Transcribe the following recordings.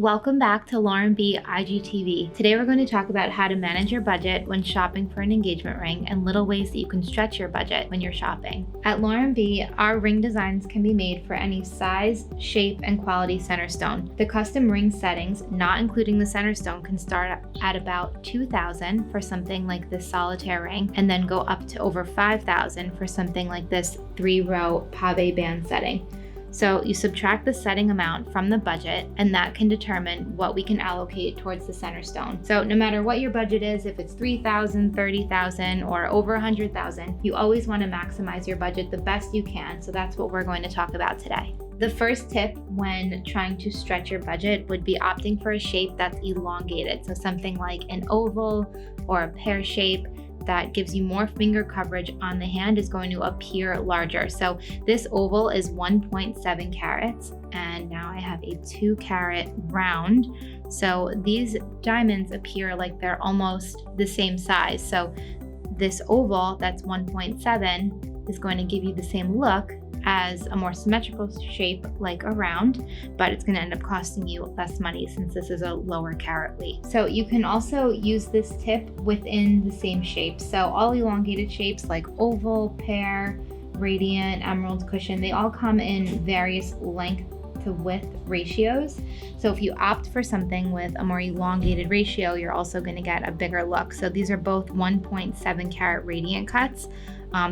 Welcome back to Lauren B IGTV. Today we're going to talk about how to manage your budget when shopping for an engagement ring and little ways that you can stretch your budget when you're shopping. At Lauren B, our ring designs can be made for any size, shape, and quality center stone. The custom ring settings, not including the center stone, can start at about $2,000 for something like this solitaire ring, and then go up to over $5,000 for something like this 3-row pave band setting. So you subtract the setting amount from the budget, and that can determine what we can allocate towards the center stone. So no matter what your budget is, if it's $3,000, $30,000, or over $100,000, you always want to maximize your budget the best you can. So that's what we're going to talk about today. The first tip when trying to stretch your budget would be opting for a shape that's elongated. So something like an oval or a pear shape that gives you more finger coverage on the hand is going to appear larger. So this oval is 1.7 carats, and now I have a 2 carat round. So these diamonds appear like they're almost the same size. So this oval that's 1.7 is going to give you the same look as a more symmetrical shape like a round, but it's going to end up costing you less money since this is a lower carat weight. So you can also use this tip within the same shape. So all elongated shapes like oval, pear, radiant, emerald, cushion, they all come in various length to width ratios. So if you opt for something with a more elongated ratio, you're also going to get a bigger look. So these are both 1.7 carat radiant cuts.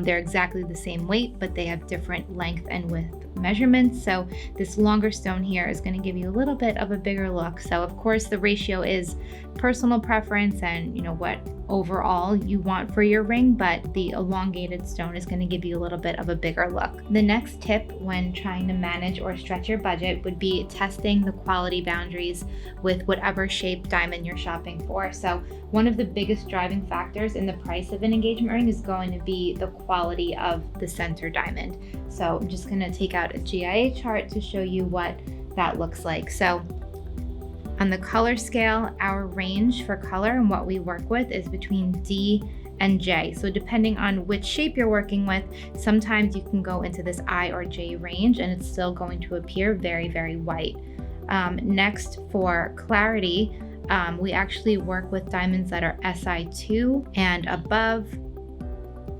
They're exactly the same weight, but they have different length and width measurements. So this longer stone here is going to give you a little bit of a bigger look. So of course the ratio is personal preference and what overall you want for your ring, but the elongated stone is going to give you a little bit of a bigger look. The next tip when trying to manage or stretch your budget would be testing the quality boundaries with whatever shape diamond you're shopping for. So one of the biggest driving factors in the price of an engagement ring is going to be the quality of the center diamond. So I'm just going to take out a GIA chart to show you what that looks like. So on the color scale, our range for color and what we work with is between D and J. So depending on which shape you're working with, sometimes you can go into this I or J range and it's still going to appear very, very white. Next, for clarity, we actually work with diamonds that are SI2 and above.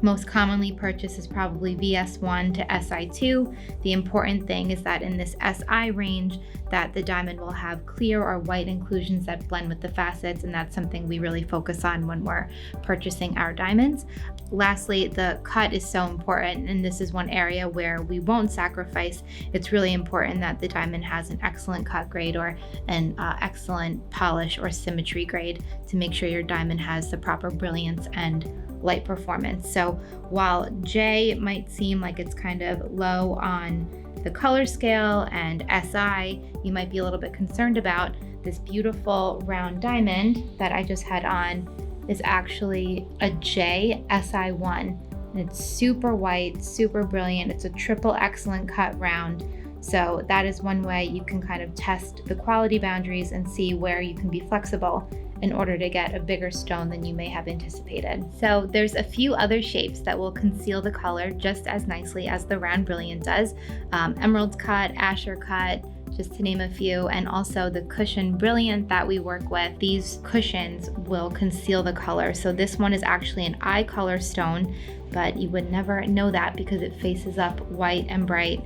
Most commonly purchased is probably VS1 to SI2. The important thing is that in this SI range, that the diamond will have clear or white inclusions that blend with the facets, and that's something we really focus on when we're purchasing our diamonds. Lastly, the cut is so important, and this is one area where we won't sacrifice. It's really important that the diamond has an excellent cut grade or an excellent polish or symmetry grade to make sure your diamond has the proper brilliance and light performance. So while J might seem like it's kind of low on the color scale and SI, you might be a little bit concerned about, this beautiful round diamond that I just had on is actually a J SI1. And it's super white, super brilliant. It's a triple excellent cut round. So that is one way you can kind of test the quality boundaries and see where you can be flexible in order to get a bigger stone than you may have anticipated. So there's a few other shapes that will conceal the color just as nicely as the round brilliant does. Emerald cut, Asher cut, just to name a few, and also the cushion brilliant that we work with. These cushions will conceal the color. So this one is actually an eye color stone, but you would never know that because it faces up white and bright.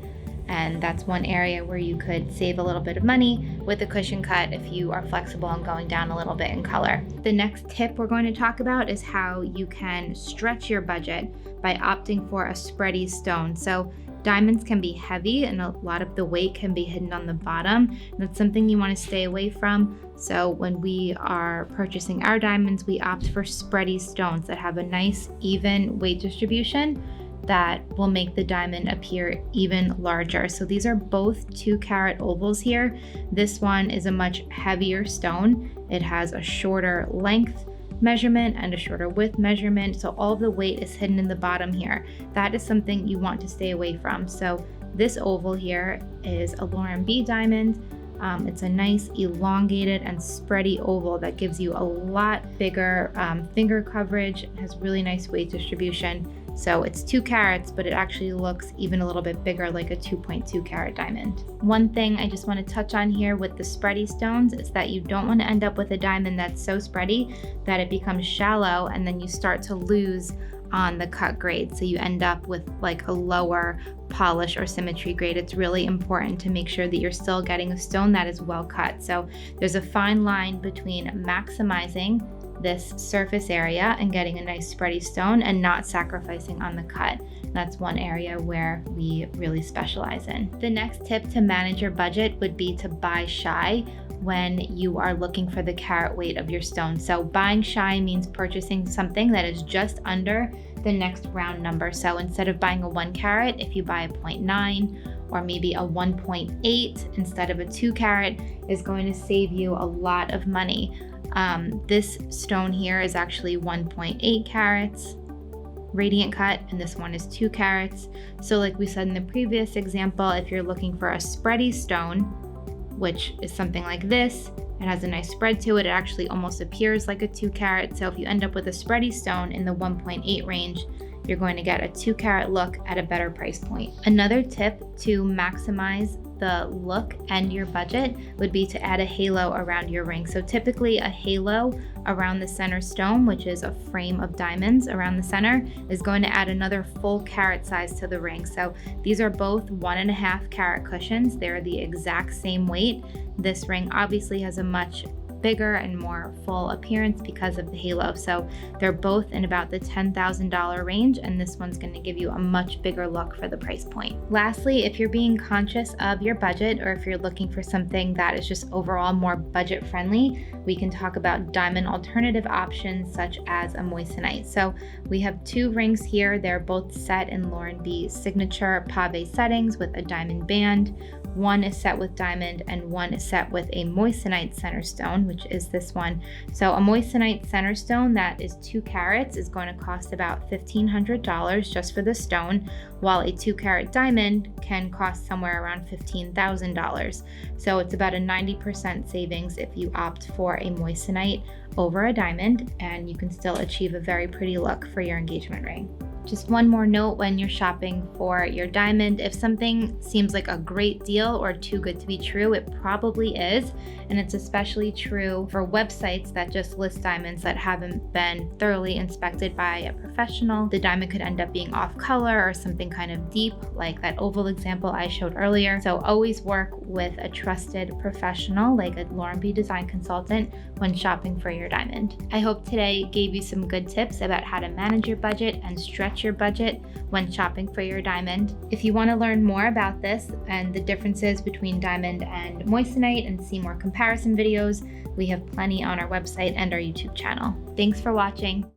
And that's one area where you could save a little bit of money with a cushion cut if you are flexible and going down a little bit in color. The next tip we're going to talk about is how you can stretch your budget by opting for a spready stone. So diamonds can be heavy and a lot of the weight can be hidden on the bottom. And that's something you want to stay away from. So when we are purchasing our diamonds, we opt for spready stones that have a nice even weight distribution that will make the diamond appear even larger. So these are both 2 carat ovals here. This one is a much heavier stone. It has a shorter length measurement and a shorter width measurement. So all of the weight is hidden in the bottom here. That is something you want to stay away from. So this oval here is a Lauren B diamond. It's a nice elongated and spready oval that gives you a lot bigger finger coverage. It has really nice weight distribution. So it's 2 carats, but it actually looks even a little bit bigger, like a 2.2 carat diamond. One thing I just want to touch on here with the spready stones is that you don't want to end up with a diamond that's so spready that it becomes shallow and then you start to lose on the cut grade. So you end up with like a lower polish or symmetry grade. It's really important to make sure that you're still getting a stone that is well cut. So there's a fine line between maximizing this surface area and getting a nice spready stone and not sacrificing on the cut. That's one area where we really specialize in. The next tip to manage your budget would be to buy shy when you are looking for the carat weight of your stone. So buying shy means purchasing something that is just under the next round number. So instead of buying a 1 carat, if you buy a 0.9 or maybe a 1.8 instead of a 2 carat, is going to save you a lot of money. This stone here is actually 1.8 carats radiant cut, and this one is 2 carats. So like we said in the previous example, if you're looking for a spready stone, which is something like this, it has a nice spread to it. It actually almost appears like a 2 carat. So if you end up with a spready stone in the 1.8 range, you're going to get a 2 carat look at a better price point. Another tip to maximize the look and your budget would be to add a halo around your ring. So typically a halo around the center stone, which is a frame of diamonds around the center, is going to add another full carat size to the ring. So these are both 1.5 carat cushions. They're the exact same weight. This ring obviously has a much bigger and more full appearance because of the halo. So they're both in about the $10,000 range, and this one's going to give you a much bigger look for the price point. Lastly, if you're being conscious of your budget, or if you're looking for something that is just overall more budget friendly, we can talk about diamond alternative options such as a moissanite. So we have 2 rings here. They're both set in Lauren B signature pave settings with a diamond band. One is set with diamond and one is set with a moissanite center stone, which is this one. So a moissanite center stone that is 2 carats is going to cost about $1,500 just for the stone, while a 2 carat diamond can cost somewhere around $15,000. So it's about a 90% savings if you opt for a moissanite over a diamond, and you can still achieve a very pretty look for your engagement ring. Just one more note when you're shopping for your diamond: if something seems like a great deal or too good to be true, it probably is. And it's especially true for websites that just list diamonds that haven't been thoroughly inspected by a professional. The diamond could end up being off color or something kind of deep, like that oval example I showed earlier. So always work with a trusted professional like a Lauren B design consultant when shopping for your diamond. I hope today gave you some good tips about how to manage your budget and stretch your budget when shopping for your diamond. If you want to learn more about this and the differences between diamond and moissanite and see more comparison videos, we have plenty on our website and our YouTube channel. Thanks for watching.